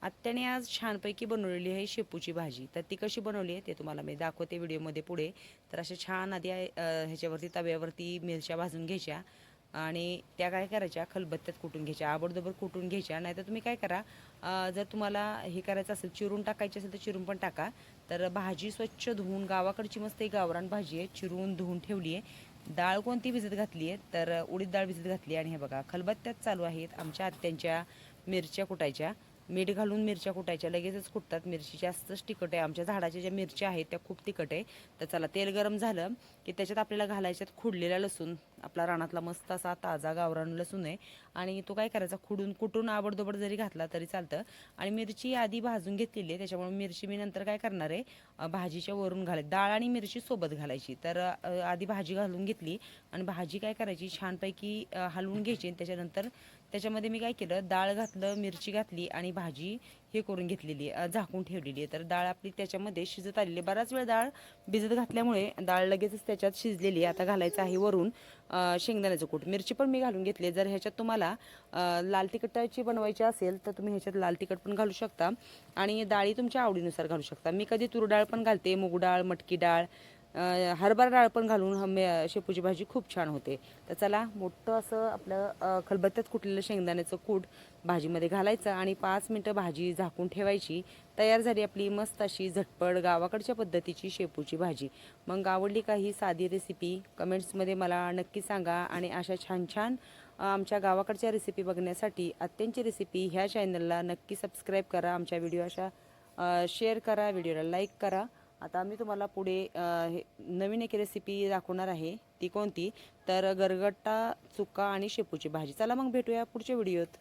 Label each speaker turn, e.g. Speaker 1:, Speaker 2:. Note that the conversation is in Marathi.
Speaker 1: आत्याने आज छानपैकी बनवलेली आहे शेपूची भाजी. तर ती कशी बनवली आहे ते तुम्हाला मी दाखवते व्हिडिओमध्ये पुढे. तर अशा छान आधी ह्याच्यावरती तव्यावरती मिरच्या भाजून घ्यायच्या आणि त्या काय करायच्या खलबत्त्यात कुटून घ्यायच्या, आबडधोबड कुटून घ्यायच्या. नाहीतर तुम्ही काय करा, जर तुम्हाला हे करायचं असेल चिरून टाकायची असेल तर चिरून पण टाका. तर भाजी स्वच्छ धुवून, गावाकडची मस्त एक गावरान भाजी आहे, चिरून धुवून ठेवली आहे. डाळ कोणती भिजत घातली आहे तर उडीद डाळ भिजत घातली. आणि हे बघा खलबत्त्यात चालू आहेत आमच्या आत्यांच्या मिरच्या कुटायच्या. मीठ घालून मिरच्या कुटायच्या, लगेचच कुटतात. मिरची जास्तच तिखट आहे, आमच्या झाडाच्या ज्या मिरच्या आहेत त्या खूप तिखट आहे. तर चला तेल गरम झालं की त्याच्यात आपल्याला घालायच्यात खुडलेला लसूण. आपला रानातला मस्त असा ताजा गावरान लसूण आहे आणि तो काय करायचा कुटून आबडधोबड जरी घातला तरी चालतं. आणि मिरची आधी भाजून घेतलेली आहे, त्याच्यामुळे मिरची मी नंतर काय करणार आहे, भाजीच्या वरून घालायची. डाळ आणि मिरची सोबत घालायची. तर आधी भाजी घालून घेतली आणि भाजी काय करायची छानपैकी हलवून घ्यायची. आणि त्याच्यानंतर त्याच्यामध्ये मी काय केलं, डाळ घातलं, मिरची घातली आणि भाजी हे करून घेतलेली आहे, झाकून ठेवलेली आहे. तर डाळ आपली त्याच्यामध्ये शिजत आलेली आहे. बराच वेळ डाळ भिजत घातल्यामुळे डाळ लगेचच त्याच्यात शिजलेली आहे. आता घालायचं आहे वरून शेंगदाण्याचं कूट. मिरची पण मी घालून घेतली. जर ह्याच्यात तुम्हाला लाल तिखटाची बनवायची असेल तर तुम्ही ह्याच्यात लाल तिखट पण घालू शकता आणि डाळी तुमच्या आवडीनुसार घालू शकता. मी कधी तूर डाळ पण घालते, मूग डाळ, मटकी डाळ, हरभरा डाळ पण घालून शेपूची भाजी खूप छान होते. तर चला मोठं असं आपलं खलबत्त्यात कुटलेलं शेंगदाण्याचं कूट भाजीमध्ये घालायचं आणि 5 मिनटं भाजी झाकून ठेवायची. तयार झाली आपली मस्त अशी झटपट गावाकडच्या पद्धतीची शेपूची भाजी. मग आवडली का ही साधी रेसिपी कमेंट्समध्ये मला नक्की सांगा. आणि अशा छान छान आमच्या गावाकडच्या रेसिपी बघण्यासाठी आत्यांची रेसिपी ह्या चॅनलला नक्की सबस्क्राईब करा. आमच्या व्हिडिओ अशा शेअर करा, व्हिडिओला लाईक करा. आता मी तुम्हाला पुढे नवीन एक रेसिपी दाखवणार आहे. ती कोणती तर गरगट्टा, चुका आणि शेपूची भाजी. चला मग भेटूया पुढच्या व्हिडिओत.